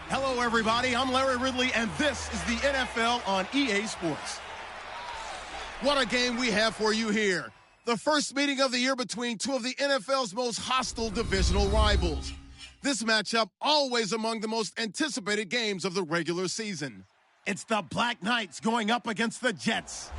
Hello, everybody. I'm Larry Ridley, and this is the NFL on EA Sports. What a game we have for you here. The first meeting of the year between two of the NFL's most hostile divisional rivals. This matchup always among the most anticipated games of the regular season. It's the Black Knights going up against the Jets.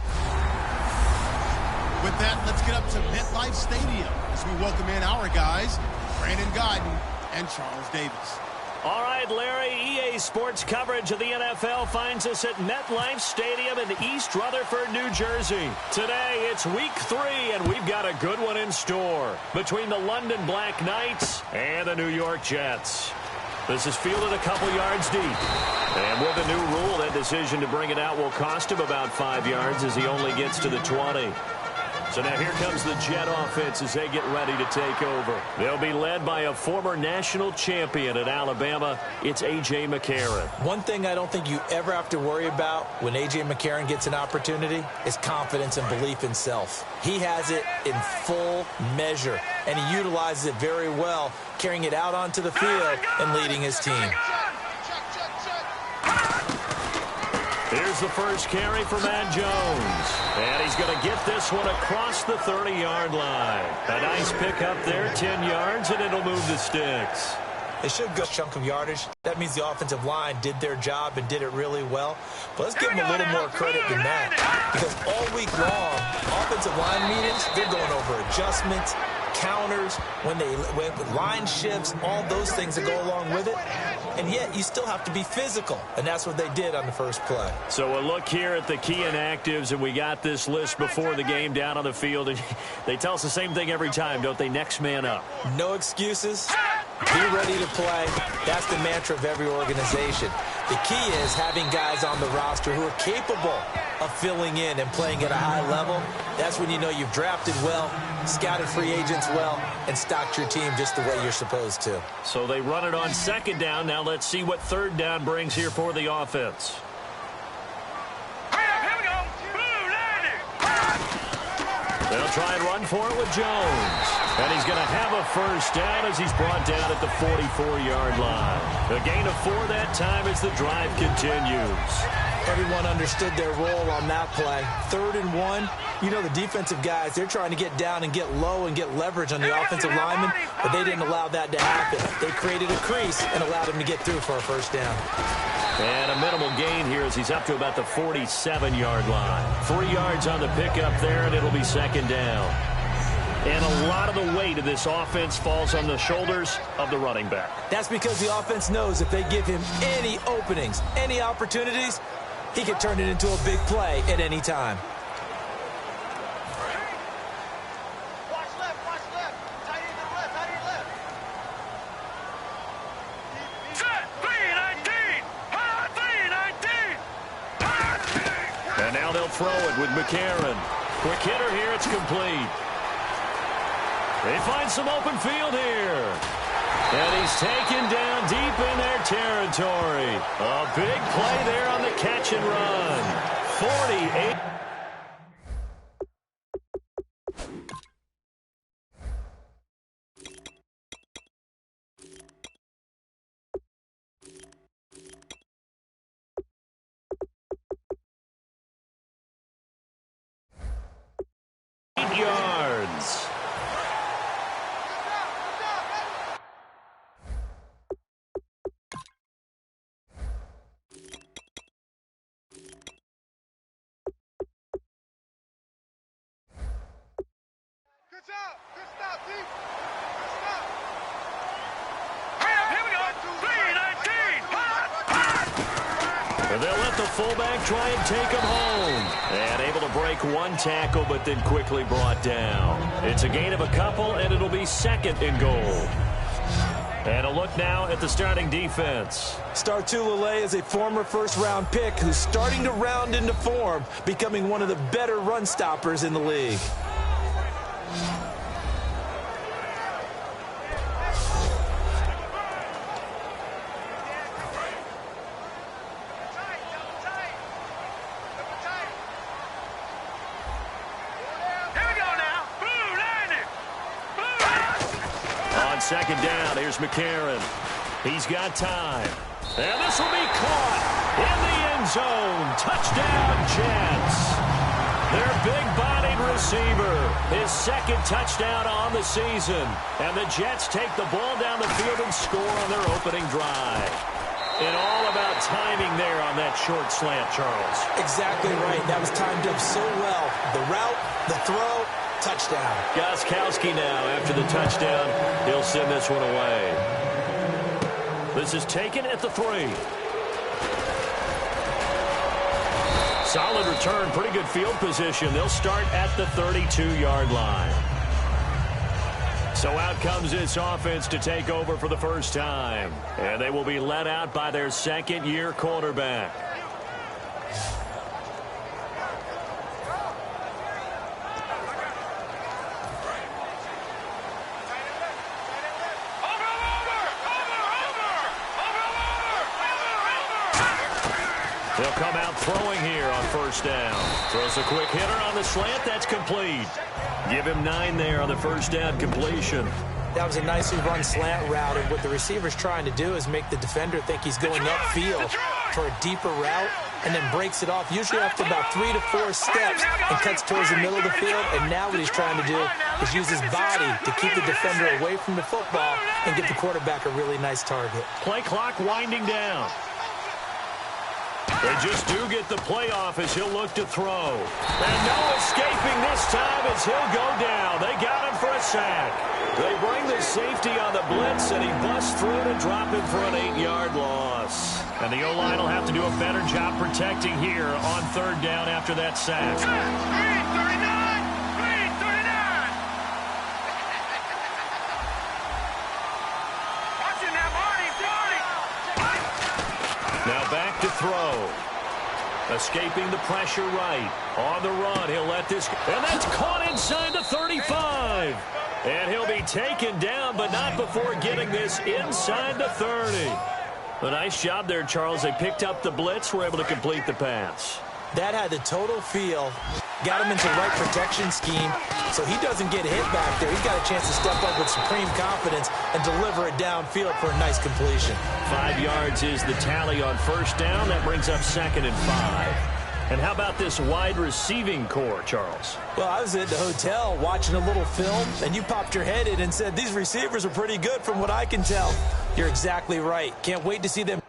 With that, let's get up to MetLife Stadium as we welcome in our guys, Brandon Guyton and Charles Davis. All right, Larry, EA Sports coverage of the NFL finds us at MetLife Stadium in East Rutherford, New Jersey. Today, it's Week 3, and we've got a good one in store between the London Black Knights and the New York Jets. This is fielded a couple yards deep. And with the new rule, that decision to bring it out will cost him about 5 yards as he only gets to the 20. So now here comes the Jet offense as they get ready to take over. They'll be led by a former national champion at Alabama. It's A.J. McCarron. One thing I don't think you ever have to worry about when A.J. McCarron gets an opportunity is confidence and belief in self. He has it in full measure, and he utilizes it very well, carrying it out onto the field and leading his team. Here's the first carry for Matt Jones. And he's going to get this one across the 30-yard line. A nice pick up there, 10 yards, and it'll move the sticks. It should go a chunk of yardage. That means the offensive line did their job and did it really well. But let's give them a little more credit than that. Because all week long, offensive line meetings, they're going over adjustments, counters, when line shifts, all those things that go along with it. And yet, you still have to be physical. And that's what they did on the first play. So a look here at the key inactives, and we got this list before the game down on the field. And they tell us the same thing every time, don't they? Next man up. No excuses. Be ready to play. That's the mantra of every organization. The key is having guys on the roster who are capable of filling in and playing at a high level. That's when you know you've drafted well, scouted free agents well, and stocked your team just the way you're supposed to. So they run it on second down. Now let's see what third down brings here for the offense. They'll try and run for it with Jones. And he's going to have a first down as he's brought down at the 44-yard line. A gain of 4 that time as the drive continues. Everyone understood their role on that play. 3rd and 1. You know, the defensive guys, they're trying to get down and get low and get leverage on the offensive lineman, but they didn't allow that to happen. They created a crease and allowed him to get through for a first down. And a minimal gain here as he's up to about the 47-yard line. 3 yards on the pickup there, and it'll be second down. And a lot of the weight of this offense falls on the shoulders of the running back. That's because the offense knows if they give him any openings, any opportunities, he can turn it into a big play at any time. And now they'll throw it with McCarron. Quick hitter here, it's complete. They find some open field here. And he's taken down deep in their territory. A big play there on the catch and run. 48. Yards. They'll let the fullback try and take him home. And able to break one tackle, but then quickly brought down. It's a gain of a couple, and it'll be second and goal. And a look now at the starting defense. Startulele is a former first-round pick who's starting to round into form, becoming one of the better run stoppers in the league. Second down, here's McCarron. He's got time. And this will be caught in the end zone. Touchdown, Jets. Their big-bodied receiver, his second touchdown on the season. And the Jets take the ball down the field and score on their opening drive. And all about timing there on that short slant, Charles. Exactly right. That was timed up so well. The route, the throw, touchdown. Gostkowski now after the touchdown. He'll send this one away. This is taken at the 3. Solid return, pretty good field position. They'll start at the 32-yard line. So out comes this offense to take over for the first time. And they will be led out by their second-year quarterback. They'll come out throwing here on first down. Throws a quick hitter on the slant. That's complete. Give him 9 there on the first down completion. That was a nicely run slant route, and what the receiver's trying to do is make the defender think he's going upfield for a deeper route, and then breaks it off, usually after about 3 to 4 steps, and cuts towards the middle of the field. And now what he's trying to do is use his body to keep the defender away from the football and get the quarterback a really nice target. Play clock winding down. They just do get the play off as he'll look to throw. And no escaping this time as he'll go down. They got him for a sack. They bring the safety on the blitz, and he busts through to drop him for an 8-yard loss. And the O-line will have to do a better job protecting here on third down after that sack. Now back to throw. Escaping the pressure right. On the run, he'll let this... And that's caught inside the 35. And he'll be taken down, but not before getting this inside the 30. A nice job there, Charles. They picked up the blitz, were able to complete the pass. That had the total feel. Got him into the right protection scheme, so he doesn't get hit back there. He's got a chance to step up with supreme confidence and deliver it downfield for a nice completion. 5 yards is the tally on first down. That brings up 2nd and 5. And how about this wide receiving core, Charles? Well, I was at the hotel watching a little film, and you popped your head in and said, these receivers are pretty good from what I can tell. You're exactly right. Can't wait to see them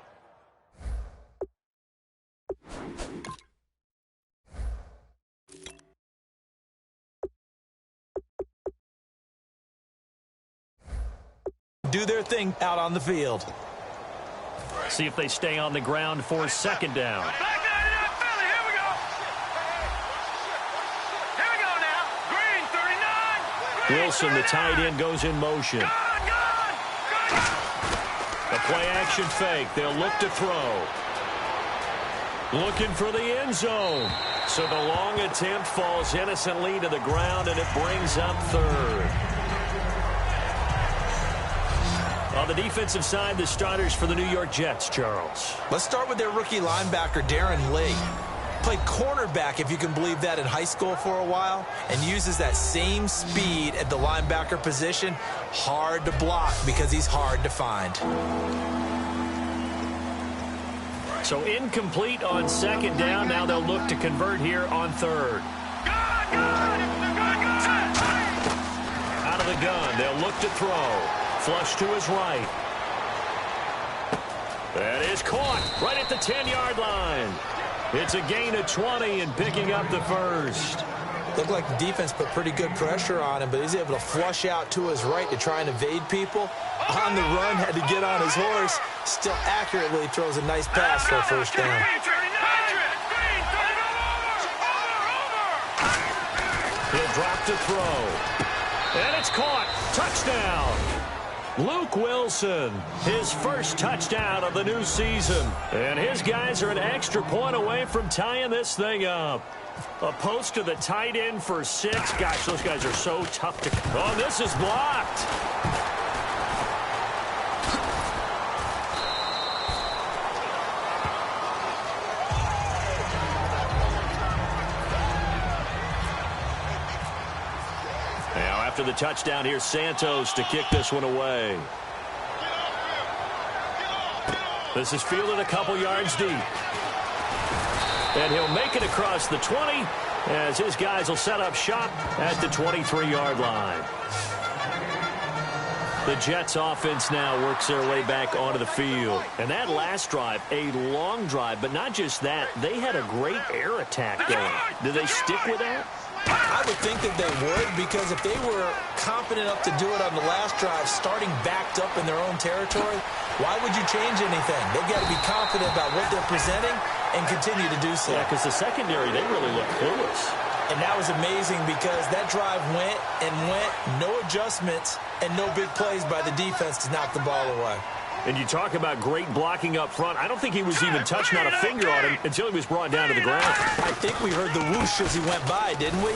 do their thing out on the field. See if they stay on the ground for second down. Wilson, the tight end, goes in motion. A play-action fake. They'll look to throw. Looking for the end zone. So the long attempt falls innocently to the ground, and it brings up third. On the defensive side, the starters for the New York Jets, Charles. Let's start with their rookie linebacker, Darren Lee. Played cornerback, if you can believe that, in high school for a while, and uses that same speed at the linebacker position. Hard to block because he's hard to find. So incomplete on second down. Now they'll look to convert here on third. Out of the gun, they'll look to throw. Flush to his right. That is caught right at the 10-yard line. It's a gain of 20 and picking up the first. Looked like the defense put pretty good pressure on him, but he's able to flush out to his right to try and evade people. On the run, had to get on his horse. Still accurately throws a nice pass for a first down. He'll drop to throw. And it's caught. Touchdown. Luke Wilson, his first touchdown of the new season. And his guys are an extra point away from tying this thing up. A post to the tight end for 6. Gosh, those guys are so tough to... Oh, this is blocked. Now, after the touchdown, here's Santos to kick this one away. This is fielded a couple yards deep. And he'll make it across the 20 as his guys will set up shop at the 23-yard line. The Jets offense now works their way back onto the field. And that last drive, a long drive, but not just that, they had a great air attack going. Do they stick with that? I would think that they would, because if they were confident enough to do it on the last drive, starting backed up in their own territory, why would you change anything? They've got to be confident about what they're presenting and continue to do so. Yeah, because the secondary, they really look clueless. And that was amazing because that drive went and went, no adjustments, and no big plays by the defense to knock the ball away. And you talk about great blocking up front. I don't think he was even touched, not a finger on him, until he was brought down to the ground. I think we heard the whoosh as he went by, didn't we?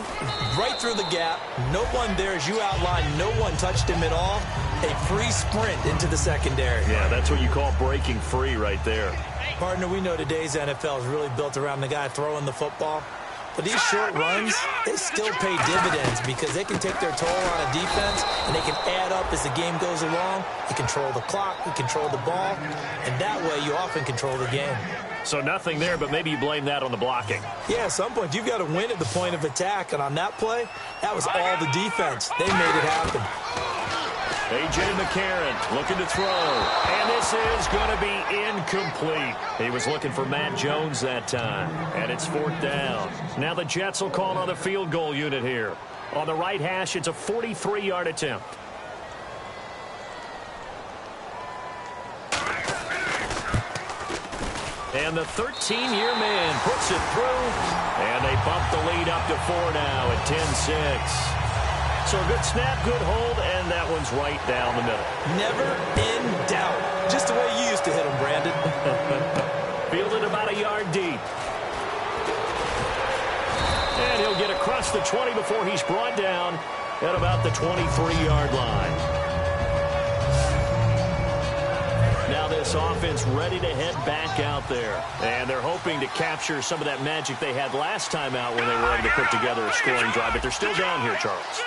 Right through the gap. No one there, as you outlined, no one touched him at all. A free sprint into the secondary. Yeah, that's what you call breaking free right there. Partner, we know today's NFL is really built around the guy throwing the football. But these short runs, they still pay dividends because they can take their toll on a defense and they can add up as the game goes along. You control the clock, you control the ball, and that way you often control the game. So nothing there, but maybe you blame that on the blocking. Yeah, at some point you've got to win at the point of attack, and on that play, that was all the defense. They made it happen. A.J. McCarron looking to throw, and this is going to be incomplete. He was looking for Matt Jones that time, and it's 4th down. Now the Jets will call on the field goal unit here. On the right hash, it's a 43-yard attempt. And the 13-year man puts it through, and they bump the lead up to 4 now at 10-6. So a good snap, good hold, and that one's right down the middle. Never in doubt. Just the way you used to hit them, Brandon. Fielded about a yard deep. And he'll get across the 20 before he's brought down at about the 23-yard line. Now this offense ready to head back out there. And they're hoping to capture some of that magic they had last time out when they were able to put together a scoring drive. But they're still down here, Charles.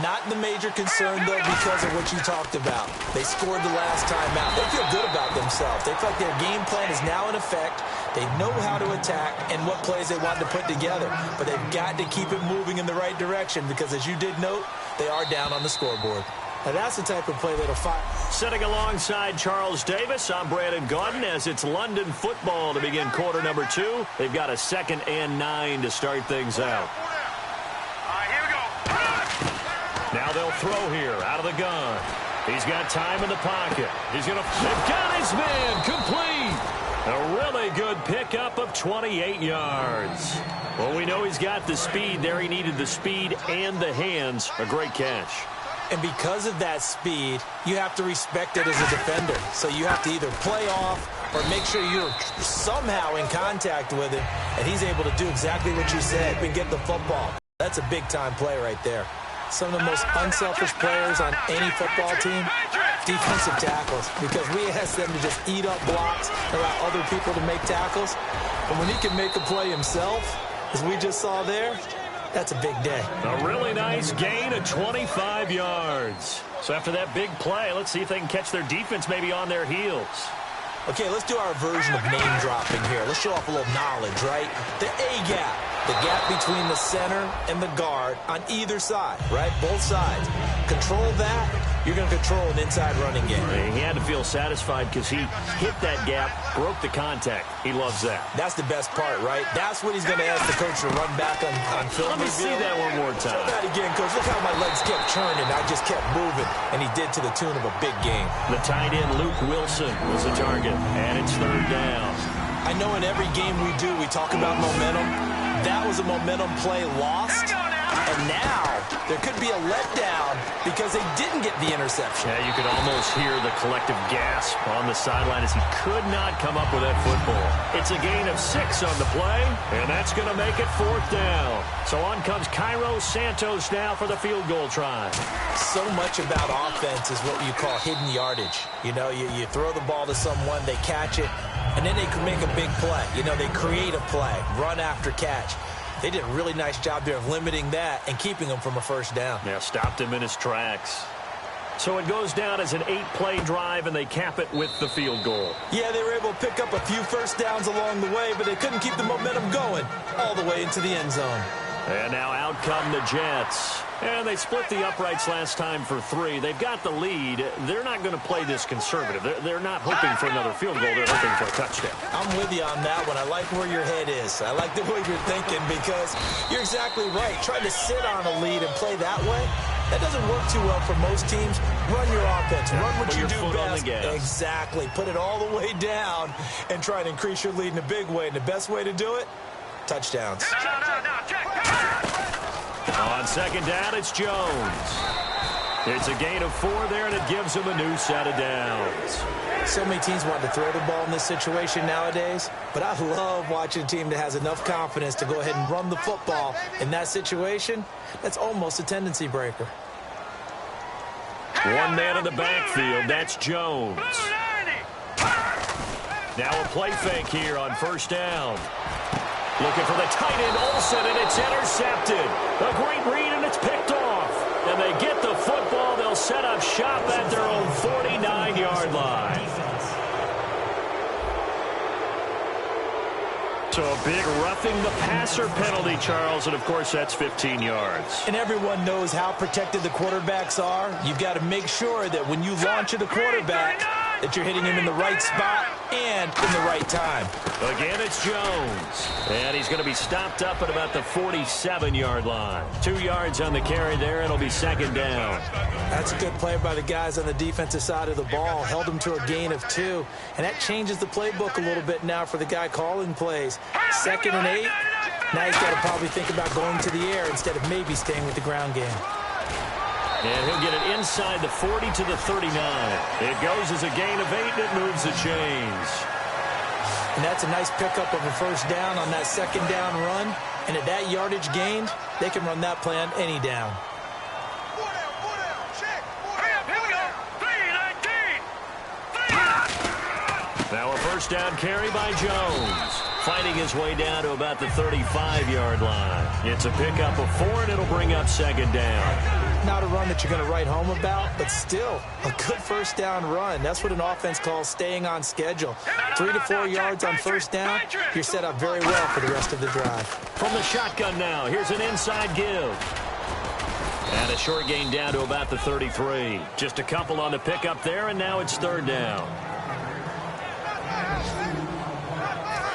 Not the major concern, though, because of what you talked about. They scored the last time out. They feel good about themselves. They feel like their game plan is now in effect. They know how to attack and what plays they want to put together. But they've got to keep it moving in the right direction because, as you did note, they are down on the scoreboard. Now, that's the type of play that'll fire. Sitting alongside Charles Davis, I'm Brandon Gaudin as it's London football to begin quarter number 2. They've got a 2nd and 9 to start things out. Now they'll throw here out of the gun. He's got time in the pocket. They've got his man complete. A really good pickup of 28 yards. Well, we know he's got the speed there. He needed the speed and the hands. A great catch. And because of that speed, you have to respect it as a defender. So you have to either play off or make sure you're somehow in contact with him, and he's able to do exactly what you said and get the football. That's a big-time play right there. Some of the most unselfish players on any football team, defensive tackles, because we ask them to just eat up blocks, allow other people to make tackles. But when he can make a play himself, as we just saw there, that's a big day. A really nice gain of 25 yards. So after that big play, let's see if they can catch their defense maybe on their heels. Okay, let's do our version of name dropping here. Let's show off a little knowledge, right? The A-gap. The gap between the center and the guard on either side, right? Both sides. Control that, you're going to control an inside running game. He had to feel satisfied because he hit that gap, broke the contact. He loves that. That's the best part, right? That's what he's going to ask the coach to run back on film. Let me see that one more time. Show that again, coach. Look how my legs kept turning. I just kept moving, and he did to the tune of a big game. The tight end, Luke Wilson, was the target, and it's 3rd down. I know in every game we do, we talk about momentum. That was a momentum play lost, and now there could be a letdown because they didn't get the interception. Yeah, you could almost hear the collective gasp on the sideline as he could not come up with that football. It's a gain of 6 on the play, and that's going to make it 4th down. So on comes Cairo Santos now for the field goal try. So much about offense is what you call hidden yardage. You know, you throw the ball to someone, they catch it, and then they can make a big play. You know, they create a play, run after catch. They did a really nice job there of limiting that and keeping him from a 1st down. Yeah, stopped him in his tracks. So it goes down as an 8-play drive, and they cap it with the field goal. Yeah, they were able to pick up a few first downs along the way, but they couldn't keep the momentum going all the way into the end zone. And now out come the Jets. And they split the uprights last time for 3. They've got the lead. They're not going to play this conservative. They're not hoping for another field goal. They're hoping for a touchdown. I'm with you on that one. I like where your head is. I like the way you're thinking because you're exactly right. Trying to sit on a lead and play that way, that doesn't work too well for most teams. Run your offense. Run what you do best. Exactly. Put it all the way down and try to increase your lead in a big way. And the best way to do it, touchdowns. On second down, it's Jones. It's a gain of 4 there, and it gives him a new set of downs. So many teams want to throw the ball in this situation nowadays, but I love watching a team that has enough confidence to go ahead and run the football. In that situation, that's almost a tendency breaker. One man in the backfield, that's Jones. Now a play fake here on first down. Looking for the tight end, Olsen, and it's intercepted. A great read, and it's picked off. And they get the football. They'll set up shop at their own 49-yard line. So a big roughing the passer penalty, Charles, and of course that's 15 yards. And everyone knows how protected the quarterbacks are. You've got to make sure that when you launch at the quarterback, that you're hitting him in the right spot and in the right time. Again, it's Jones. And he's going to be stopped up at about the 47-yard line. 2 yards on the carry there. It'll be second down. That's a good play by the guys on the defensive side of the ball. Held him to a gain of 2. And that changes the playbook a little bit now for the guy calling plays. 2nd and 8. Now he's got to probably think about going to the air instead of maybe staying with the ground game. And he'll get it inside the 40 to the 39. It goes as a gain of 8, and it moves the chains. And that's a nice pickup of a first down on that second down run. And at that yardage gained, they can run that play on any down. Now a first down carry by Jones. Fighting his way down to about the 35-yard line. It's a pickup of 4, and it'll bring up second down. Not a run that you're going to write home about, but still a good first down run. That's what an offense calls staying on schedule. 3 to 4 yards on first down, you're set up very well for the rest of the drive. From the shotgun now, here's an inside give. And a short gain down to about the 33. Just a couple on the pickup there, and now it's third down.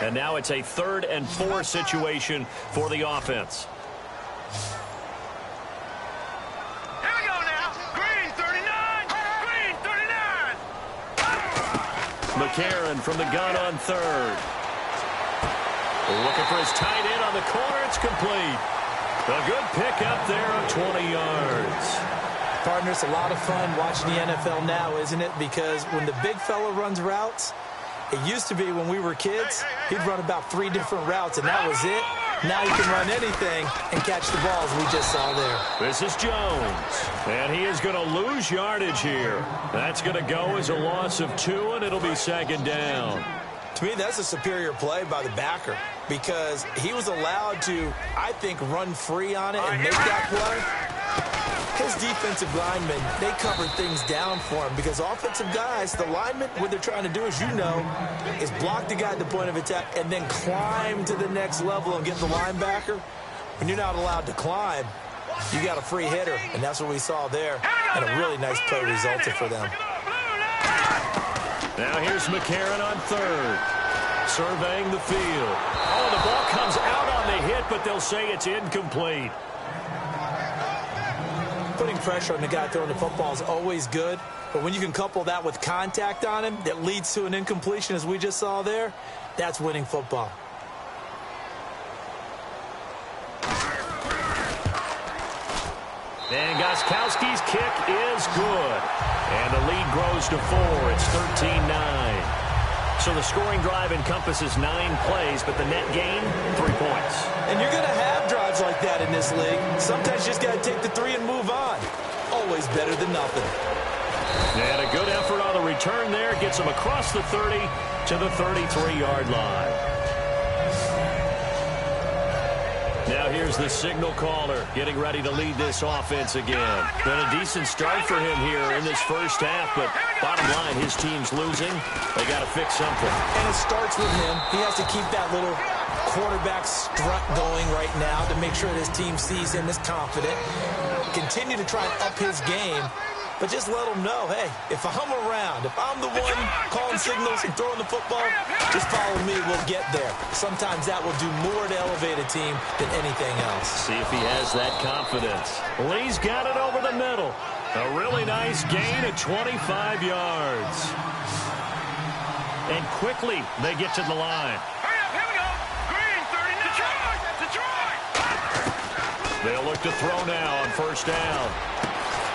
And now it's a 3rd and 4 situation for the offense. Here we go now. Green 39. Green 39. McCarron from the gun on 3rd. Looking for his tight end on the corner. It's complete. A good pickup there of 20 yards. Partner, it's a lot of fun watching the NFL now, isn't it? Because when the big fella runs routes, it used to be when we were kids, he'd run about 3 different routes, and that was it. Now you can run anything and catch the balls we just saw there. This is Jones, and he is going to lose yardage here. That's going to go as a loss of 2, and it'll be second down. To me, that's a superior play by the backer because he was allowed to, I think, run free on it and make that play. His defensive linemen, they covered things down for him because offensive guys, the linemen, what they're trying to do, as you know, is block the guy at the point of attack and then climb to the next level and get the linebacker. When you're not allowed to climb, you got a free hitter, and that's what we saw there. And a really nice play resulted for them. Now here's McCarron on 3rd, surveying the field. Oh, the ball comes out on the hit, but they'll say it's incomplete. Putting pressure on the guy throwing the football is always good, but when you can couple that with contact on him that leads to an incompletion, as we just saw there, that's winning football. And Gostkowski's kick is good. And the lead grows to 4. It's 13-9. So the scoring drive encompasses 9 plays, but the net gain, 3 points. And you're going to have drives like that in this league. Sometimes you just got to take the 3 and move on. Always better than nothing. And a good effort on the return there gets him across the 30 to the 33-yard line. Now here's the signal caller getting ready to lead this offense again. Been a decent start for him here in this first half, but bottom line, his team's losing. They got to fix something. And it starts with him. He has to keep that little quarterback strut going right now to make sure that his team sees him as confident. Continue to try and up his game, but just let him know, hey, if I'm around, if I'm the one calling signals and throwing the football, just follow me, we'll get there. Sometimes that will do more to elevate a team than anything else. See if he has that confidence. Lee's got it over the middle. A really nice gain of 25 yards. And quickly, they get to the line. Hurry up, here we go. Green, 39. Detroit. They'll look to throw now on first down.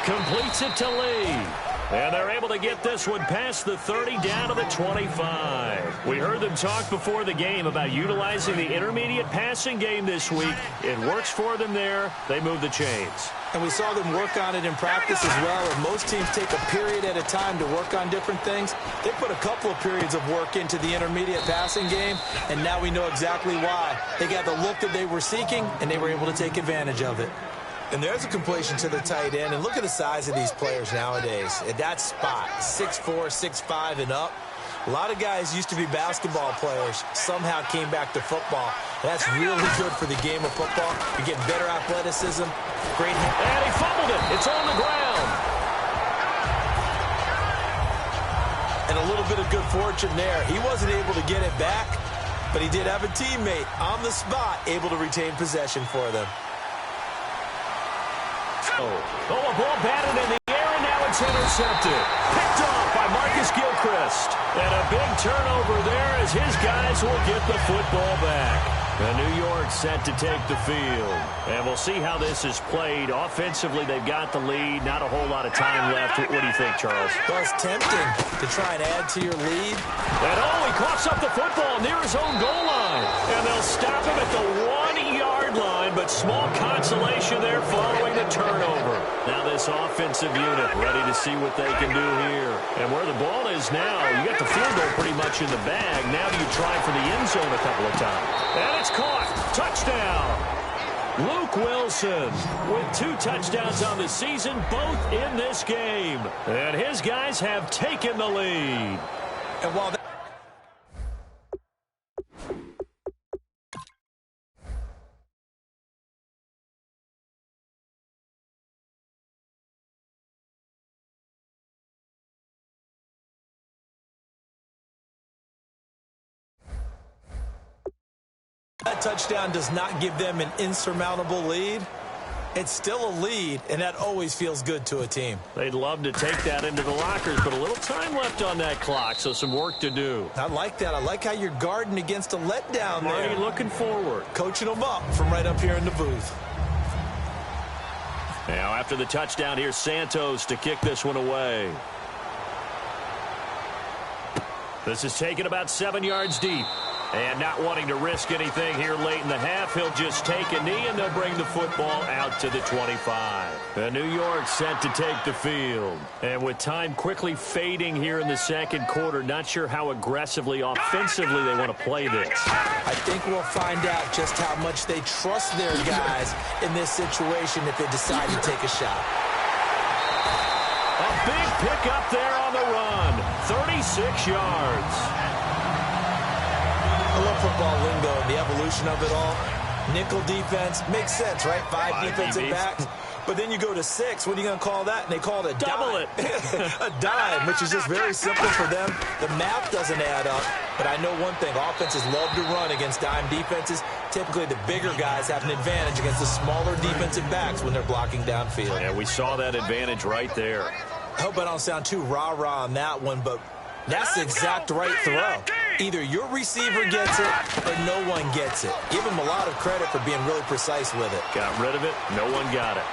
Completes it to Lee. And they're able to get this one past the 30 down to the 25. We heard them talk before the game about utilizing the intermediate passing game this week. It works for them there. They move the chains. And we saw them work on it in practice as well. And most teams take a period at a time to work on different things. They put a couple of periods of work into the intermediate passing game, and now we know exactly why. They got the look that they were seeking, and they were able to take advantage of it. And there's a completion to the tight end. And look at the size of these players nowadays. At that spot, 6'4", 6'5", and up. A lot of guys used to be basketball players, somehow came back to football. That's really good for the game of football. You're getting better athleticism. Great. And he fumbled it. It's on the ground. And a little bit of good fortune there. He wasn't able to get it back, but he did have a teammate on the spot able to retain possession for them. Oh, a ball batted in the air, and now it's intercepted. Picked off by Marcus Gilchrist. And a big turnover there as his guys will get the football back. And New York set to take the field. And we'll see how this is played. Offensively, they've got the lead. Not a whole lot of time left. What do you think, Charles? Well, it's tempting to try and add to your lead. And he coughs up the football near his own goal line. And they'll stop him at the 1-yard line, but small consolation there following the turnover. Now this offensive unit ready to see what they can do here. And where the ball is now, you got the field goal pretty much in the bag. Now do you try for the end zone a couple of times? And it's caught. Touchdown. Luke Wilson with 2 touchdowns on the season, both in this game. And his guys have taken the lead. And while that touchdown does not give them an insurmountable lead, it's still a lead, and that always feels good to a team. They'd love to take that into the lockers, but a little time left on that clock, so some work to do. I like that. I like how you're guarding against a letdown there. Already looking forward. Coaching them up from right up here in the booth. Now after the touchdown, here's Santos to kick this one away. This is taken about 7 yards deep. And not wanting to risk anything here late in the half, he'll just take a knee, and they'll bring the football out to the 25. And New York set to take the field. And with time quickly fading here in the second quarter, not sure how aggressively, offensively they want to play this. I think we'll find out just how much they trust their guys in this situation if they decide to take a shot. A big pickup there on the run. 36 yards. I love football lingo and the evolution of it all. Nickel defense makes sense, right? 5 defensive backs. But then you go to 6. What are you going to call that? And they call it a double dime. A dime, which is just very simple for them. The math doesn't add up. But I know one thing. Offenses love to run against dime defenses. Typically, the bigger guys have an advantage against the smaller defensive backs when they're blocking downfield. Yeah, we saw that advantage right there. I hope I don't sound too rah-rah on that one, but that's the exact right throw. Either your receiver gets it or no one gets it. Give him a lot of credit for being really precise with it. Got rid of it. No one got it.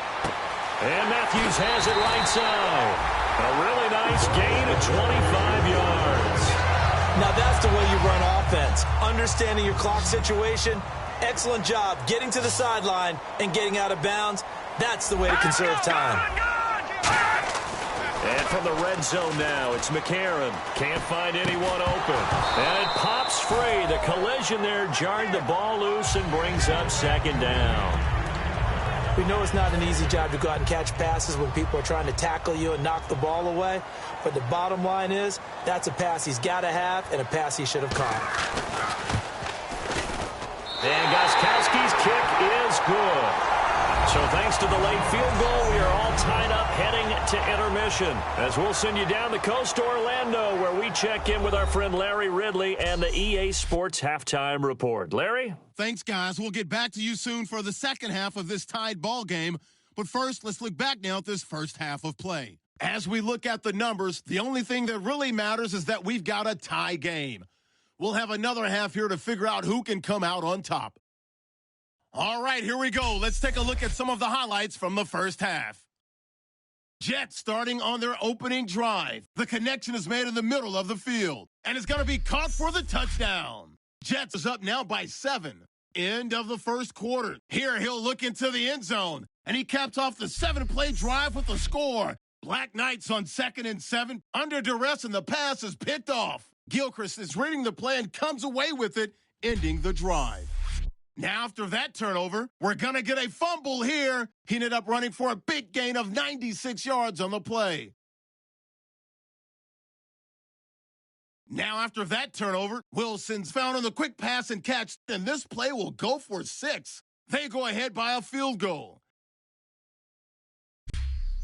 And Matthews has it right side. A really nice gain of 25 yards. Now that's the way you run offense. Understanding your clock situation. Excellent job getting to the sideline and getting out of bounds. That's the way to conserve time. And from the red zone now, it's McCarron. Can't find anyone open. And it pops free. The collision there jarred the ball loose and brings up second down. We know it's not an easy job to go out and catch passes when people are trying to tackle you and knock the ball away. But the bottom line is, that's a pass he's got to have and a pass he should have caught. And Gostkowski's kick is good. So thanks to the late field goal, we are all tied up heading to intermission. As we'll send you down the coast to Orlando, where we check in with our friend Larry Ridley and the EA Sports Halftime Report. Larry? Thanks, guys. We'll get back to you soon for the second half of this tied ball game. But first, let's look back now at this first half of play. As we look at the numbers, the only thing that really matters is that we've got a tie game. We'll have another half here to figure out who can come out on top. All right, here we go. Let's take a look at some of the highlights from the first half. Jets starting on their opening drive. The connection is made in the middle of the field, and it's going to be caught for the touchdown. Jets is up now by 7. End of the first quarter. Here he'll look into the end zone, and he caps off the 7-play drive with a score. Black Knights on 2nd and 7. Under duress, and the pass is picked off. Gilchrist is reading the play and comes away with it, ending the drive. Now, after that turnover, we're going to get a fumble here. He ended up running for a big gain of 96 yards on the play. Now, after that turnover, Wilson's found on the quick pass and catch, and this play will go for 6. They go ahead by a field goal.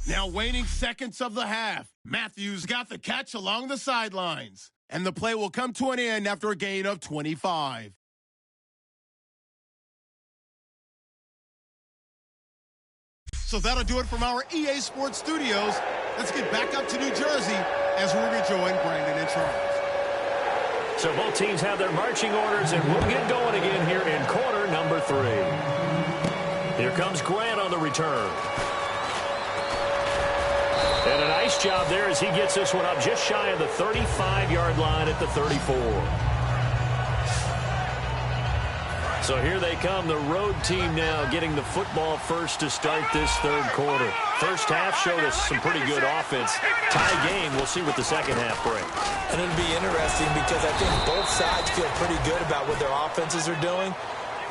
Now, waning seconds of the half, Matthews got the catch along the sidelines, and the play will come to an end after a gain of 25. So that'll do it from our EA Sports Studios. Let's get back up to New Jersey as we rejoin Brandon and Charles. So both teams have their marching orders, and we'll get going again here in quarter number 3. Here comes Grant on the return. And a nice job there as he gets this one up just shy of the 35-yard line at the 34. So here they come, the road team now getting the football first to start this third quarter. First half showed us some pretty good offense. Tie game, we'll see what the second half brings. And it'll be interesting because I think both sides feel pretty good about what their offenses are doing.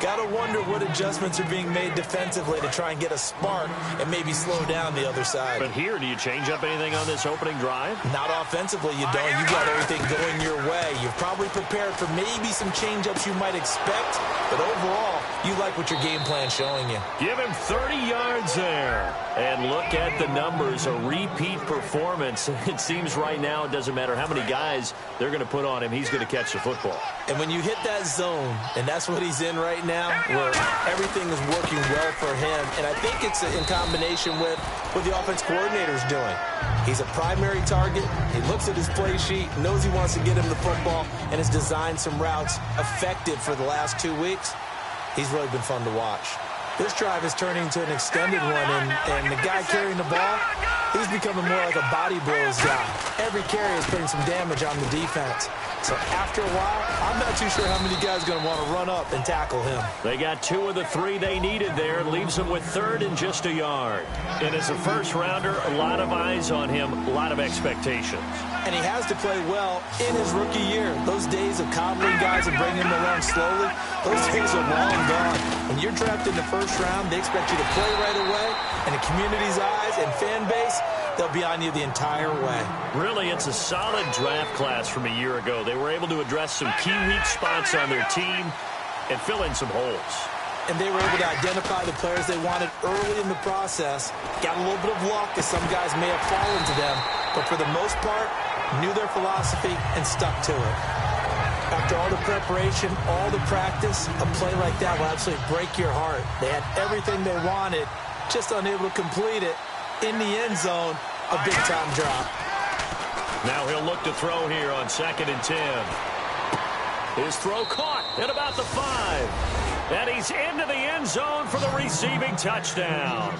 Got to wonder what adjustments are being made defensively to try and get a spark and maybe slow down the other side. But here, do you change up anything on this opening drive? Not offensively, you don't. You've got everything going your way. You've probably prepared for maybe some change-ups you might expect, but overall, you like what your game plan's showing you. Give him 30 yards there. And look at the numbers, a repeat performance. It seems right now it doesn't matter how many guys they're going to put on him, he's going to catch the football. And when you hit that zone, and that's what he's in right now, where everything is working well for him, and I think it's in combination with what the offense coordinator is doing. He's a primary target. He looks at his play sheet, knows he wants to get him the football, and has designed some routes effective for the last 2 weeks. He's really been fun to watch. This drive is turning into an extended one, and the guy carrying the ball, he's becoming more like a body blows guy. Every carry is putting some damage on the defense. So after a while, I'm not too sure how many guys are going to want to run up and tackle him. They got 2 of the 3 they needed there. Leaves them with 3rd and just a yard. And as a first-rounder, a lot of eyes on him, a lot of expectations. And he has to play well in his rookie year. Those days of coddling guys and bringing them along slowly, those days are long gone. When you're drafted in the first round, they expect you to play right away. And the community's eyes and fan base, they'll be on you the entire way. Really, it's a solid draft class from a year ago. They were able to address some key weak spots on their team and fill in some holes. And they were able to identify the players they wanted early in the process. Got a little bit of luck as some guys may have fallen to them. But for the most part, knew their philosophy and stuck to it. After all the preparation, all the practice, a play like that will absolutely break your heart. They had everything they wanted, just unable to complete it. In the end zone, a big-time drop. Now he'll look to throw here on 2nd and 10. His throw caught at about the 5. And he's into the end zone for the receiving touchdown.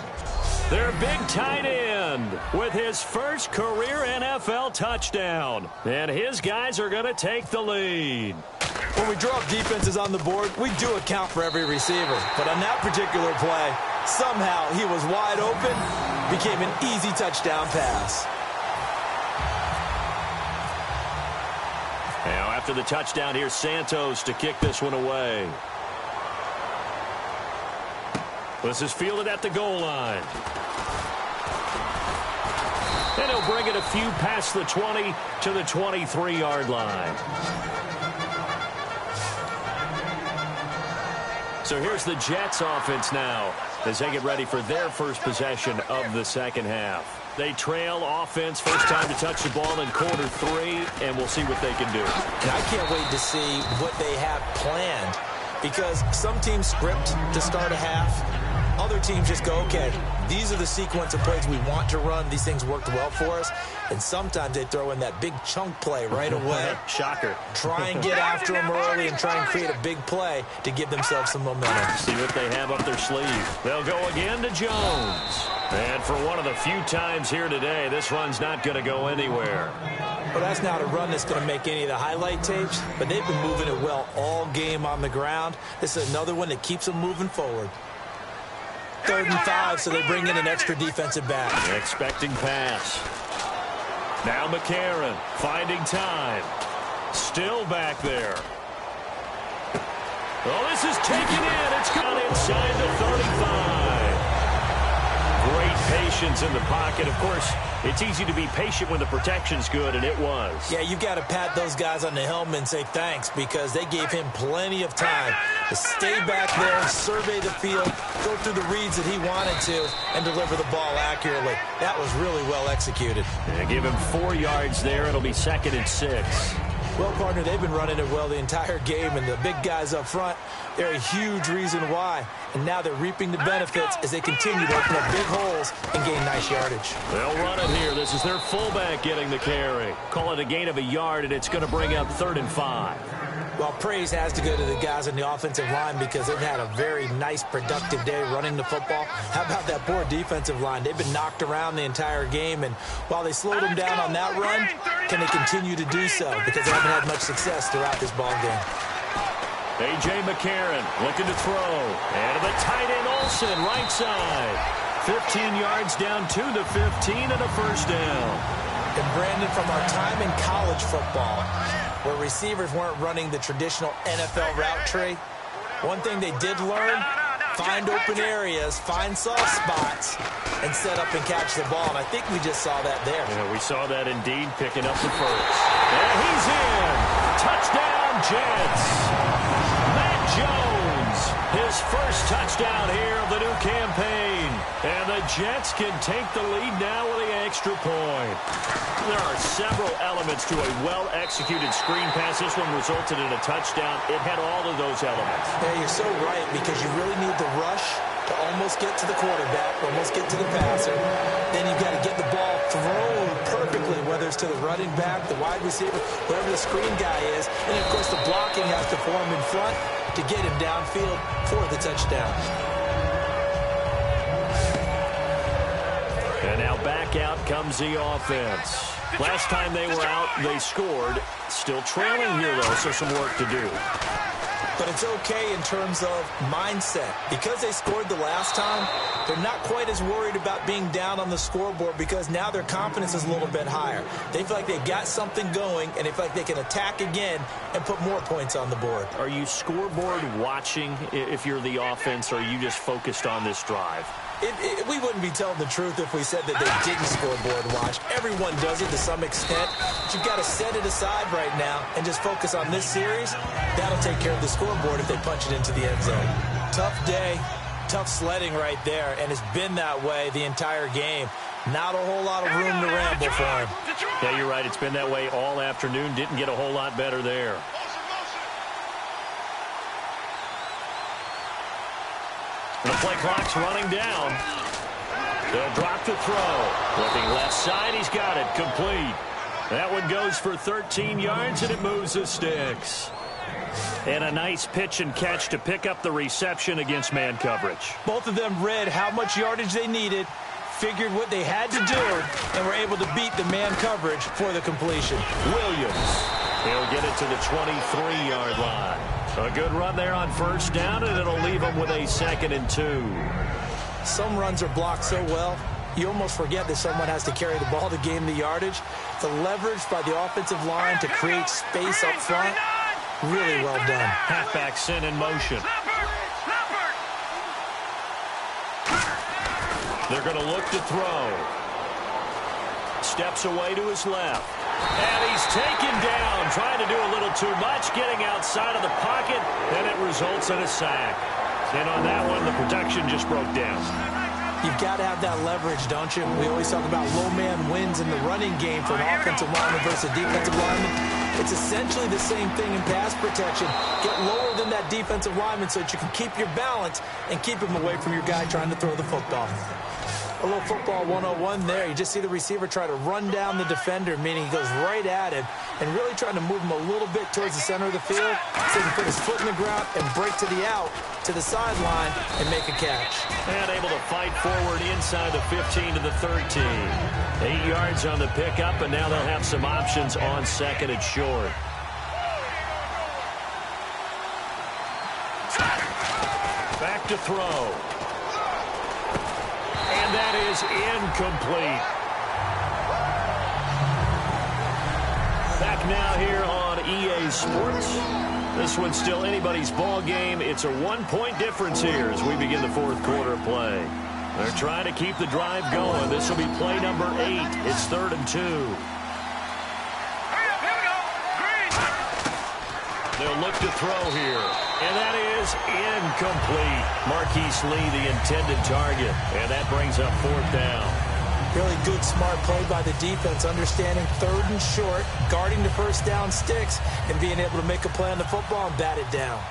Their big tight end with his first career NFL touchdown. And his guys are going to take the lead. When we draw up defenses on the board, we do account for every receiver. But on that particular play, somehow he was wide open, became an easy touchdown pass. Now after the touchdown, here's Santos to kick this one away. This is fielded at the goal line. And he'll bring it a few past the 20 to the 23-yard line. So here's the Jets offense now as they get ready for their first possession of the second half. They trail offense, first time to touch the ball in quarter 3, and we'll see what they can do. And I can't wait to see what they have planned, because some teams script to start a half. Other teams just go, okay, these are the sequence of plays we want to run. These things worked well for us. And sometimes they throw in that big chunk play right away. Shocker. Try and get after them early and try and create a big play to give themselves some momentum. See what they have up their sleeve. They'll go again to Jones. And for one of the few times here today, this run's not going to go anywhere. Well, that's not a run that's going to make any of the highlight tapes, but they've been moving it well all game on the ground. This is another one that keeps them moving forward. 3rd and 5, so they bring in an extra defensive back. Expecting pass. Now McCarron finding time. Still back there. Oh, this is taken in. It's gone inside the 35. Great patience in the pocket. Of course, it's easy to be patient when the protection's good, and it was. Yeah, you've got to pat those guys on the helmet and say thanks, because they gave him plenty of time to stay back there, survey the field, go through the reads that he wanted to, and deliver the ball accurately. That was really well executed. And give him 4 yards there. It'll be 2nd and 6. Well, partner, they've been running it well the entire game, and the big guys up front, they're a huge reason why. And now they're reaping the benefits as they continue to open up big holes and gain nice yardage. They'll run it here. This is their fullback getting the carry. Call it a gain of a yard, and it's going to bring up 3rd and 5. Well, praise has to go to the guys on the offensive line, because they've had a very nice, productive day running the football. How about that poor defensive line? They've been knocked around the entire game, and while they slowed them down on that run, can they continue to do so? Because they haven't had much success throughout this ball game. A.J. McCarron looking to throw. And to the tight end, Olsen, right side. 15 yards down to the 15 and a first down. And Brandon, from our time in college football, where receivers weren't running the traditional NFL route tree, one thing they did learn, find open areas, find soft spots, and set up and catch the ball. And I think we just saw that there. Yeah, we saw that indeed, picking up the first. And he's in. Touchdown, Jets. Matt Jones, his first touchdown here of the new campaign. And the Jets can take the lead now with the extra point. There are several elements to a well-executed screen pass. This one resulted in a touchdown. It had all of those elements. Yeah, you're so right, because you really need the rush to almost get to the quarterback, almost get to the passer. Then you've got to get the ball thrown perfectly, whether it's to the running back, the wide receiver, whoever the screen guy is. And, of course, the blocking has to form in front to get him downfield for the touchdown. And now back out comes the offense. Last time they were out, they scored. Still trailing here, though, so some work to do. But it's okay in terms of mindset. Because they scored the last time, they're not quite as worried about being down on the scoreboard, because now their confidence is a little bit higher. They feel like they've got something going, and they feel like they can attack again and put more points on the board. Are you scoreboard watching if you're the offense, or are you just focused on this drive? We wouldn't be telling the truth if we said that they didn't scoreboard watch. Everyone does it to some extent. But you've got to set it aside right now and just focus on this series. That'll take care of the scoreboard if they punch it into the end zone. Tough day, tough sledding right there, and it's been that way the entire game. Not a whole lot of room to ramble for him. Yeah, you're right. It's been that way all afternoon. Didn't get a whole lot better there. The play clock's running down. They'll drop the throw. Looking left side, he's got it. Complete. That one goes for 13 yards, and it moves the sticks. And a nice pitch and catch to pick up the reception against man coverage. Both of them read how much yardage they needed, figured what they had to do, and were able to beat the man coverage for the completion. Williams, he'll get it to the 23-yard line. A good run there on first down, and it'll leave them with a 2nd and 2. Some runs are blocked so well, you almost forget that someone has to carry the ball to gain the yardage. The leverage by the offensive line to create space up front, really well done. Halfback sent in motion. They're going to look to throw. Steps away to his left. And he's taken down, trying to do a little too much, getting outside of the pocket, and it results in a sack. And on that one, the protection just broke down. You've got to have that leverage, don't you? We always talk about low man wins in the running game for an offensive lineman versus a defensive lineman. It's essentially the same thing in pass protection. Get lower than that defensive lineman so that you can keep your balance and keep him away from your guy trying to throw the football. A little football 101 there. You just see the receiver try to run down the defender, meaning he goes right at him and really trying to move him a little bit towards the center of the field so he can put his foot in the ground and break to the out, to the sideline, and make a catch. And able to fight forward inside the 15 to the 13. 8 yards on the pickup, and now they'll have some options on second and short. Back to throw. And that is incomplete. Back now here on EA Sports. This one's still anybody's ball game. It's a 1-point difference here as we begin the fourth quarter of play. They're trying to keep the drive going. This will be play number 8. It's 3rd and 2. They'll look to throw here. And that is incomplete. Marquise Lee, the intended target. And that brings up 4th down. Really good, smart play by the defense, understanding 3rd and short, guarding the first down sticks, and being able to make a play on the football and bat it down.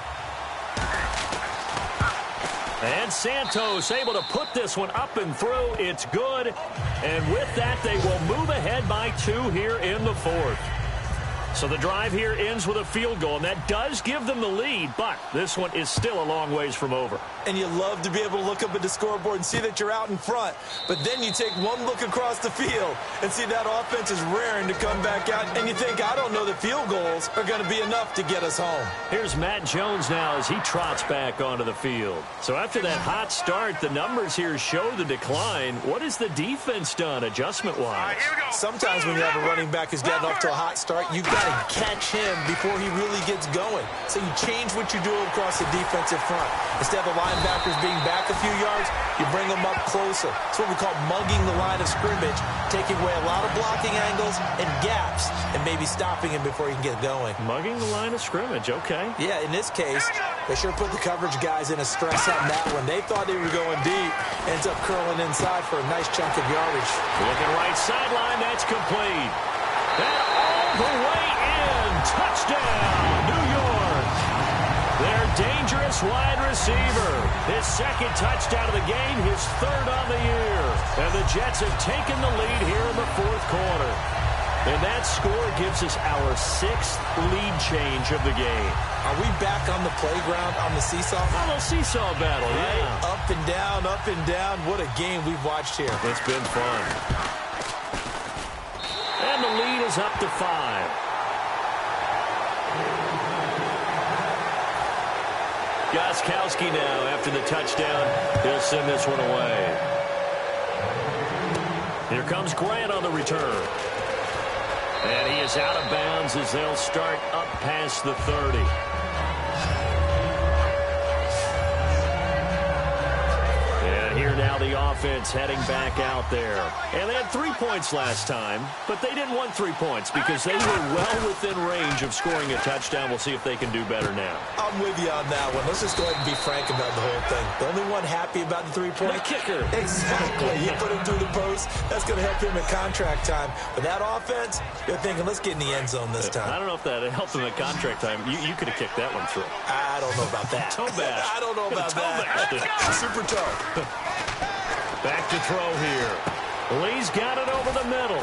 And Santos able to put this one up and through. It's good. And with that, they will move ahead by 2 here in the 4th. So the drive here ends with a field goal, and that does give them the lead, but this one is still a long ways from over. And you love to be able to look up at the scoreboard and see that you're out in front, but then you take one look across the field and see that offense is raring to come back out, and you think, I don't know that field goals are going to be enough to get us home. Here's Matt Jones now as he trots back onto the field. So after that hot start, the numbers here show the decline. What has the defense done adjustment-wise? Sometimes when you have a running back who's gotten off to a hot start, you've got to catch him before he really gets going. So you change what you do across the defensive front. Instead of the linebackers being back a few yards, you bring them up closer. It's what we call mugging the line of scrimmage, taking away a lot of blocking angles and gaps and maybe stopping him before he can get going. Mugging the line of scrimmage, okay. Yeah, in this case, they sure put the coverage guys in a stress on that one. They thought they were going deep. Ends up curling inside for a nice chunk of yardage. Looking right sideline, that's complete. And all the way in. Touchdown, New York. Their dangerous wide receiver. His 2nd touchdown of the game, his 3rd on the year. And the Jets have taken the lead here in the 4th quarter. And that score gives us our 6th lead change of the game. Are we back on the playground on the seesaw? Oh, the seesaw battle, right? Yeah. Up and down, up and down. What a game we've watched here. It's been fun. And the lead is up to 5. Gostkowski now, after the touchdown, he'll send this one away. Here comes Grant on the return. And he is out of bounds as they'll start up past the 30. And here now the offense heading back out there. And they had 3 points last time, but they didn't want 3 points because they were well within range of scoring a touchdown. We'll see if they can do better now. I'm with you on that one. Let's just go ahead and be frank about the whole thing. The only one happy about the 3-point kicker. Exactly. You put him through the post. That's going to help him at contract time. But that offense, you're thinking, let's get in the end zone this time. I don't know if that helped him at contract time. You could have kicked that one through. I don't know about that. Toe bash. I don't know about that. Super toe. Back to throw here. Lee's got it over the middle.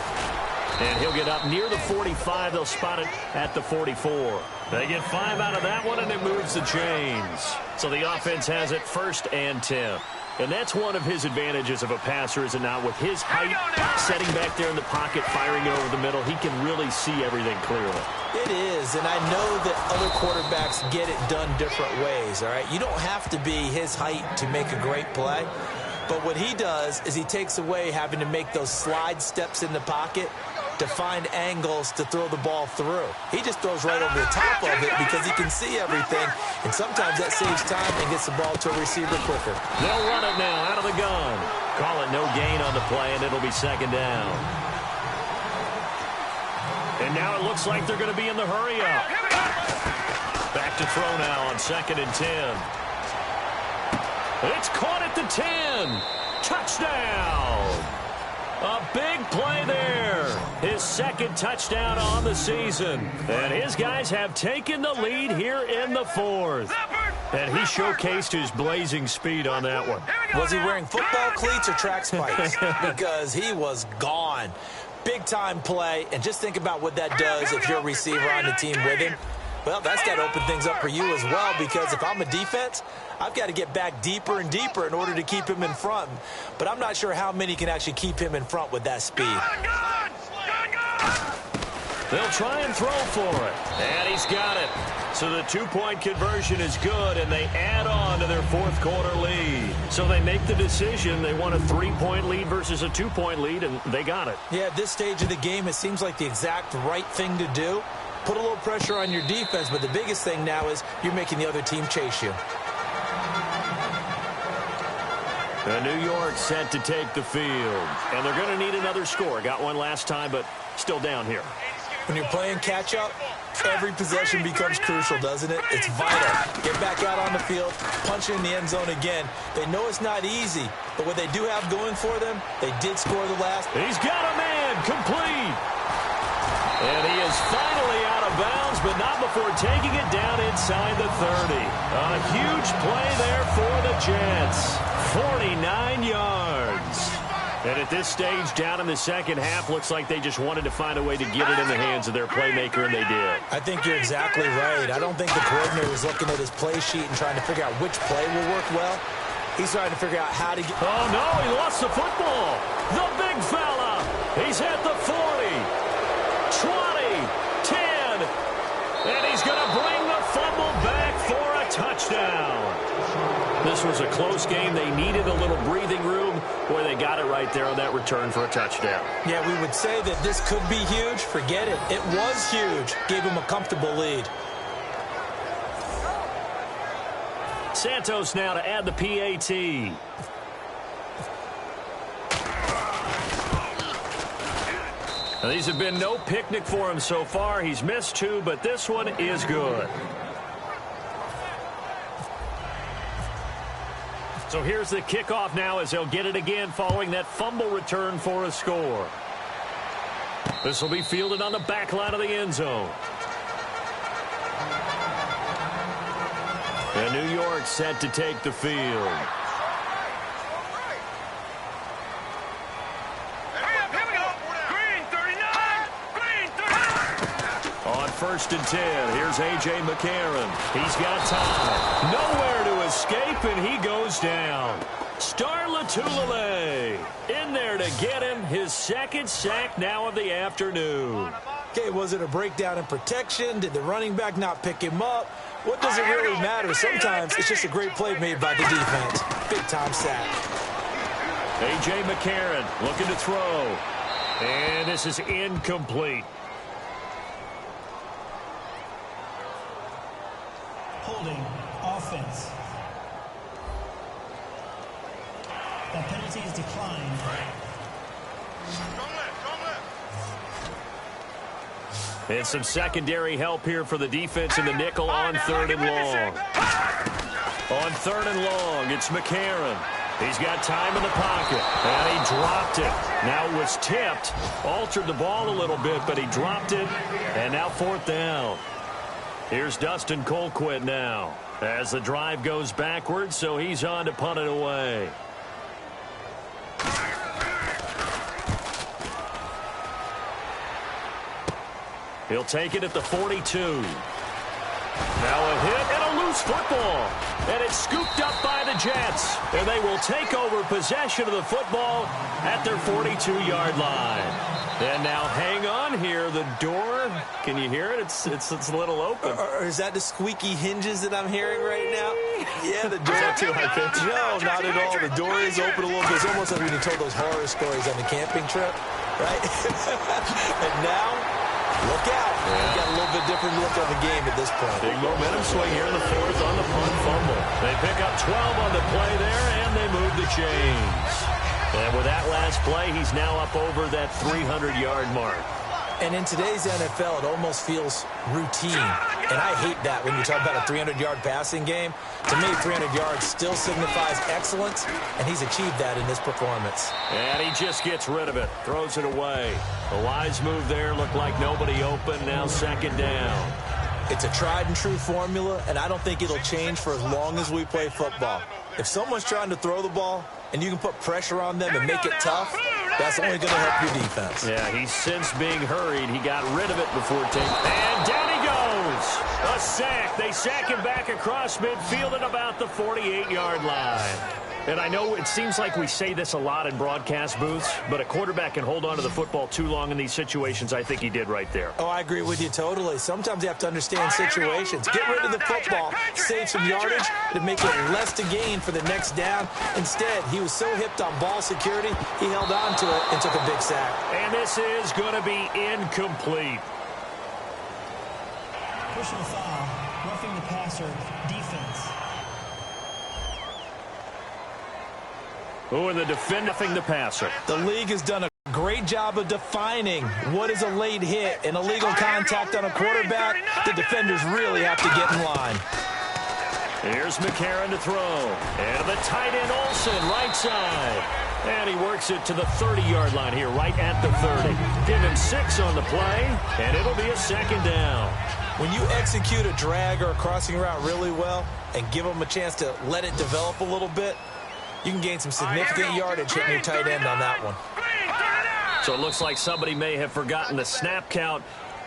And he'll get up near the 45. They'll spot it at the 44. They get 5 out of that one, and it moves the chains. So the offense has it 1st and 10. And that's one of his advantages of a passer, is it not? With his height, setting back there in the pocket, firing it over the middle, he can really see everything clearly. It is, and I know that other quarterbacks get it done different ways, all right? You don't have to be his height to make a great play. But what he does is he takes away having to make those slide steps in the pocket to find angles to throw the ball through. He just throws right over the top of it because he can see everything, and sometimes that saves time and gets the ball to a receiver quicker. They'll run it now out of the gun. Call it no gain on the play, and it'll be second down. And now it looks like they're going to be in the hurry up. Back to throw now on 2nd and 10. It's caught at the 10. Touchdown. A big play there. His 2nd touchdown on the season. And his guys have taken the lead here in the 4th. And he showcased his blazing speed on that one. Was he wearing football cleats or track spikes? Because he was gone. Big-time play. And just think about what that does if you're a receiver on the team with him. Well, that's got to open things up for you as well, because if I'm a defense, I've got to get back deeper and deeper in order to keep him in front. But I'm not sure how many can actually keep him in front with that speed. They'll try and throw for it. And he's got it. So the 2-point conversion is good, and they add on to their 4th quarter lead. So they make the decision. They want a 3-point lead versus a 2-point lead, and they got it. Yeah, at this stage of the game, it seems like the exact right thing to do. Put a little pressure on your defense, but the biggest thing now is you're making the other team chase you. New York set to take the field. And they're going to need another score. Got one last time, but still down here. When you're playing catch-up, every possession becomes crucial, doesn't it? It's vital. Get back out on the field, punch in the end zone again. They know it's not easy, but what they do have going for them, they did score the last. He's got a man, complete. And he is finally out of bounds, but not before taking it down inside the 30. A huge play there for the Jets. 49 yards. And at this stage, down in the second half, looks like they just wanted to find a way to get it in the hands of their playmaker, and they did. I think you're exactly right. I don't think the coordinator was looking at his play sheet and trying to figure out which play will work well. He's trying to figure out how to get... Oh, no, he lost the football. The big fella. He's at the 40. 20, 10, and he's going to bring the fumble back for a touchdown. This was a close game. They needed a little breathing room. Boy, they got it right there on that return for a touchdown. Yeah, we would say that this could be huge. Forget it. It was huge. Gave him a comfortable lead. Santos now to add the PAT. Now, these have been no picnic for him so far. He's missed 2, but this one is good. So here's the kickoff now as they'll get it again following that fumble return for a score. This will be fielded on the back line of the end zone. And New York set to take the field. On 1st and 10, here's A.J. McCarron. He's got time. Nowhere to escape, and he goes down. Star Latulippe in there to get him his 2nd sack now of the afternoon. Okay, was it a breakdown in protection? Did the running back not pick him up? What does it really matter? Sometimes it's just a great play made by the defense. Big-time sack. A.J. McCarron looking to throw. And this is incomplete. Holding offense. The penalty is declined. And some secondary help here for the defense in the nickel on 3rd and long. On 3rd and long, it's McCarron. He's got time in the pocket, and he dropped it. Now it was tipped, altered the ball a little bit, but he dropped it, and now 4th down. Here's Dustin Colquitt now as the drive goes backwards, so he's on to punt it away. He'll take it at the 42. Now a hit and a loose football. and it's scooped up by the Jets. And they will take over possession of the football at their 42-yard line. And now hang on here. The door, can you hear it? It's a little open. Or is that the squeaky hinges that I'm hearing right now? Yeah, the door. Is that too high pitch? No, not at all. The door is open a little bit. It's almost like when you told those horror stories on the camping trip, right? And now, look out. Yeah. We've got a little bit different look on the game at this point. Big momentum swing here in the fourth on the punt fumble. They pick up 12 on the play there, and they move the chains. And with that last play, he's now up over that 300-yard mark. And in today's NFL, it almost feels routine. And I hate that when you talk about a 300-yard passing game. To me, 300 yards still signifies excellence, and he's achieved that in this performance. And he just gets rid of it, throws it away. A wise move there, looked like nobody open, now second down. It's a tried-and-true formula, and I don't think it'll change for as long as we play football. If someone's trying to throw the ball, and you can put pressure on them and make it tough, that's only going to help your defense. Yeah, he's since being hurried. He got rid of it before taking. And down he goes. A sack. They sack him back across midfield at about the 48-yard line. And I know it seems like we say this a lot in broadcast booths, but a quarterback can hold on to the football too long in these situations. I think he did right there. Oh, I agree with you totally. Sometimes you have to understand situations. Get rid of the football, save some yardage, to make it less to gain for the next down. Instead, he was so hipped on ball security, he held on to it and took a big sack. And this is going to be incomplete. Personal foul, roughing the passer, defense. Oh, and the defending the passer. The league has done a great job of defining what is a late hit and illegal contact on a quarterback. The defenders really have to get in line. Here's McCarron to throw. And the tight end Olsen, right side. And he works it to the 30-yard line here, right at the 30. Give him 6 on the play, and it'll be a second down. When you execute a drag or a crossing route really well and give them a chance to let it develop a little bit, you can gain some significant yardage hitting your tight end on that one. So it looks like somebody may have forgotten the snap count,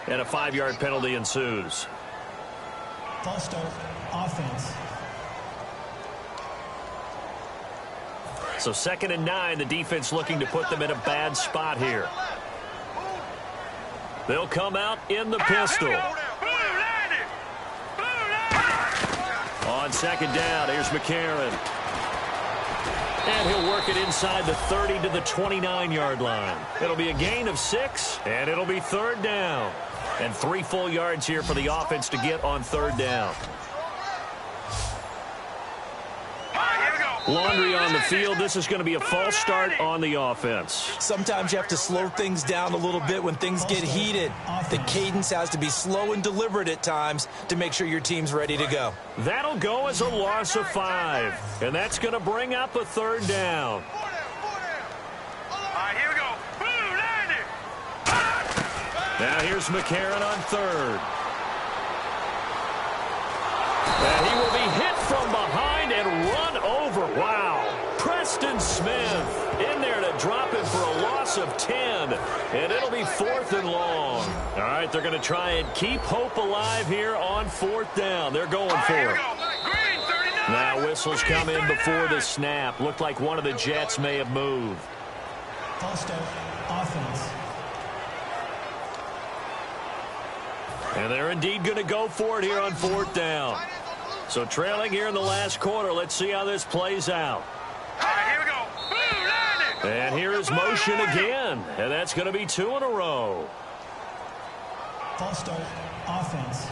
and a 5-yard penalty ensues. False start, offense. So 2nd and 9, the defense looking to put them in a bad spot here. They'll come out in the pistol. On 2nd down, here's McCarron. And he'll work it inside the 30 to the 29-yard line. It'll be a gain of 6, and it'll be 3rd down. And 3 full yards here for the offense to get on 3rd down. Laundry on the field. This is going to be a false start on the offense. Sometimes you have to slow things down a little bit when things get heated. The cadence has to be slow and deliberate at times to make sure your team's ready to go. That'll go as a loss of 5. And that's going to bring up a 3rd down. Here we go. Now here's McCarron on 3rd. And he will be hit from behind and run over. Wow. Preston Smith in there to drop him for a loss of 10. And it'll be 4th and long. All right, they're going to try and keep hope alive here on 4th down. They're going for it. Now whistles come in before the snap. Looked like one of the Jets may have moved. False start, offense. And they're indeed going to go for it here on 4th down. So trailing here in the last quarter. Let's see how this plays out. Here we go. And here is motion again. And that's going to be 2 in a row. False start, offense.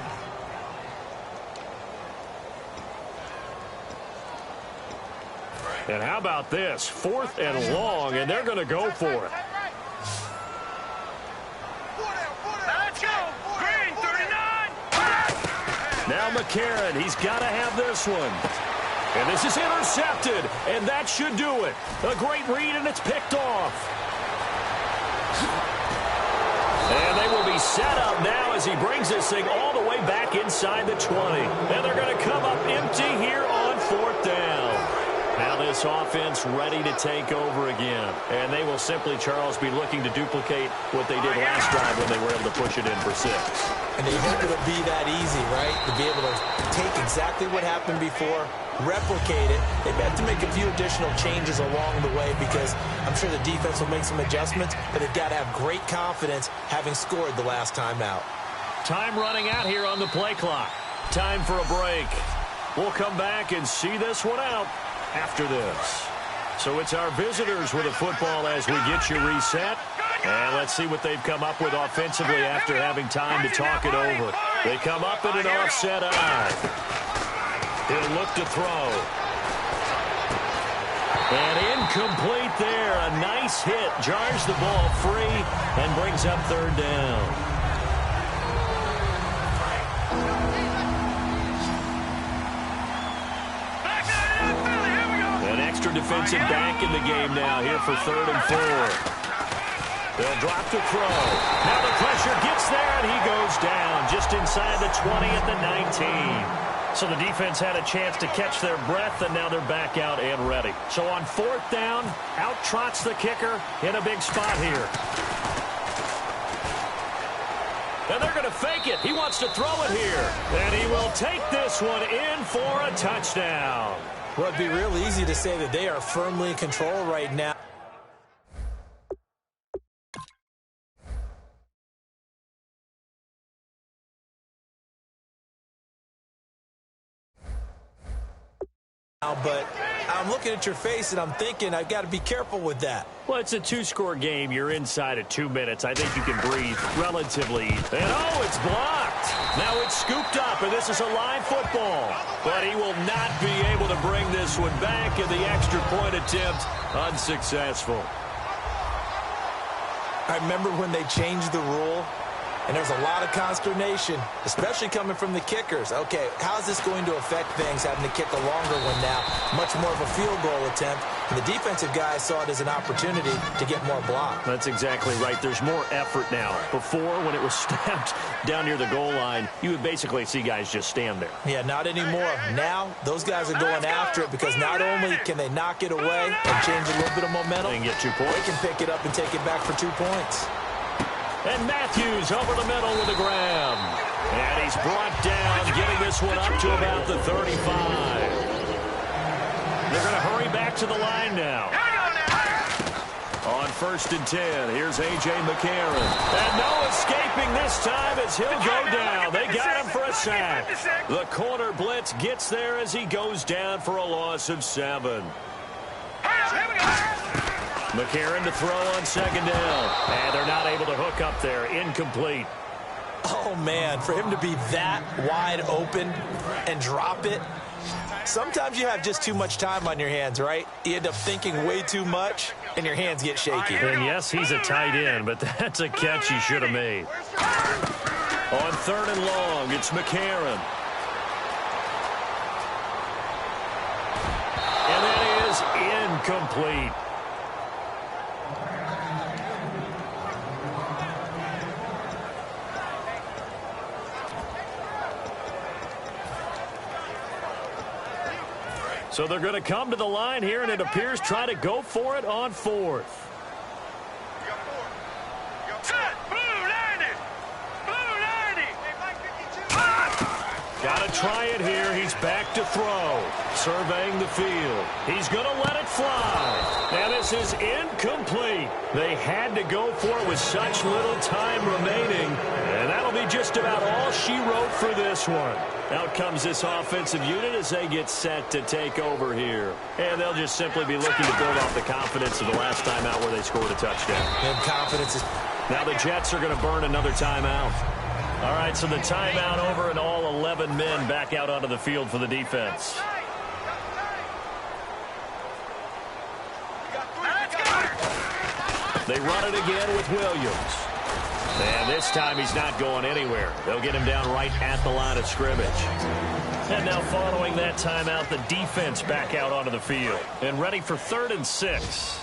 And how about this? 4th and long, and they're going to go for it. Let's go. Green, 39. Now McCarron, he's got to have this one. And this is intercepted, and that should do it. A great read, and it's picked off. And they will be set up now as he brings this thing all the way back inside the 20. And they're going to come up empty here on 4th down. Now this offense ready to take over again. And they will simply, Charles, be looking to duplicate what they did last drive when they were able to push it in for 6. And they hope it'll be that easy, right? To be able to take exactly what happened before replicate it. They may have to make a few additional changes along the way because I'm sure the defense will make some adjustments, but they've got to have great confidence having scored the last time out. Time running out here on the play clock. Time for a break. We'll come back and see this one out after this. So it's our visitors with the football as we get you reset. And let's see what they've come up with offensively after having time to talk it over. They come up in an offset eye. He'll look to throw. And incomplete there. A nice hit. Jars the ball free and brings up third down. An extra defensive back in the game now here for 3rd and 4. They'll drop to throw. Now the pressure gets there, and he goes down just inside the 20 at the 19. So the defense had a chance to catch their breath, and now they're back out and ready. So on 4th down, out trots the kicker in a big spot here. And they're going to fake it. He wants to throw it here. And he will take this one in for a touchdown. Well, it'd be real easy to say that they are firmly in control right now. But I'm looking at your face and I'm thinking I've got to be careful with that. Well, it's a 2-score game. You're inside of 2 minutes. I think you can breathe relatively. And oh, it's blocked. Now it's scooped up, and this is a live football. But he will not be able to bring this one back, and the extra point attempt unsuccessful. I remember when they changed the rule. And there's a lot of consternation, especially coming from the kickers. Okay, how's this going to affect things, having to kick a longer one now? Much more of a field goal attempt. And the defensive guys saw it as an opportunity to get more block. That's exactly right. There's more effort now. Before, when it was snapped down near the goal line, you would basically see guys just stand there. Yeah, not anymore. Now, those guys are going after it because not only can they knock it away and change a little bit of momentum, they can get 2 points. They can pick it up and take it back for 2 points. And Matthews over the middle with a grab. And he's brought down, getting this one up to about the 35. They're going to hurry back to the line now. On 1st and 10, here's A.J. McCarron. And no escaping this time as he'll go down. They got him for a sack. The corner blitz gets there as he goes down for a loss of 7. McCarron to throw on 2nd down. And they're not able to hook up there. Incomplete. Oh, man, for him to be that wide open and drop it. Sometimes you have just too much time on your hands, right? You end up thinking way too much, and your hands get shaky. And yes, he's a tight end, but that's a catch he should have made. On 3rd and long, it's McCarron. And that is incomplete. So they're going to come to the line here, and it appears try to go for it on 4th. Got to try it here. He's back to throw. Surveying the field. He's going to let it fly. Now this is incomplete. They had to go for it with such little time remaining. And that'll be just about all she wrote for this one. Out comes this offensive unit as they get set to take over here. And they'll just simply be looking to build off the confidence of the last time out where they scored a touchdown. And confidence is... Now the Jets are going to burn another timeout. All right, so the timeout over and all 11 men back out onto the field for the defense. They run it again with Williams. And this time he's not going anywhere. They'll get him down right at the line of scrimmage. And now following that timeout, the defense back out onto the field. And ready for 3rd and 6.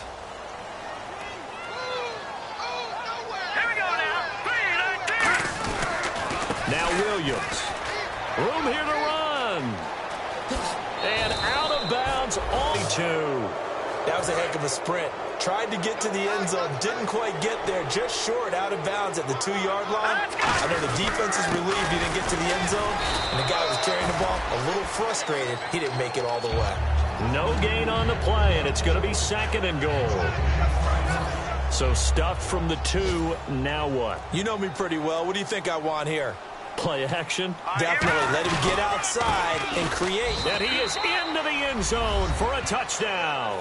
Now Williams. Room here to run. And out of bounds, all 2. That was a heck of a sprint. Tried to get to the end zone, didn't quite get there, just short, out of bounds at the 2-yard line. I know the defense is relieved he didn't get to the end zone, and the guy who was carrying the ball, a little frustrated, he didn't make it all the way. No gain on the play, and it's going to be 2nd and goal. So stuffed from the 2, now what? You know me pretty well. What do you think I want here? Play action? Definitely. Let him get outside and create. And he is into the end zone for a touchdown.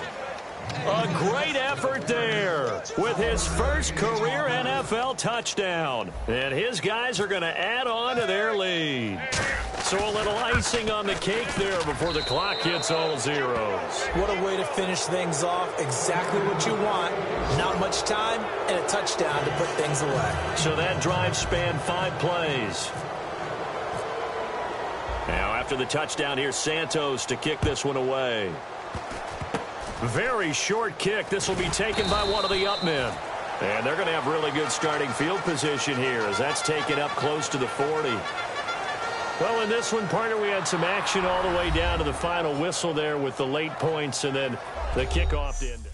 A great effort there with his first career NFL touchdown. And his guys are going to add on to their lead. So a little icing on the cake there before the clock hits all zeros. What a way to finish things off. Exactly what you want. Not much time and a touchdown to put things away. So that drive spanned 5 plays. Now after the touchdown, here's Santos to kick this one away. Very short kick. This will be taken by one of the up men. And they're going to have really good starting field position here as that's taken up close to the 40. Well, in this one, partner, we had some action all the way down to the final whistle there with the late points and then the kickoff to end it.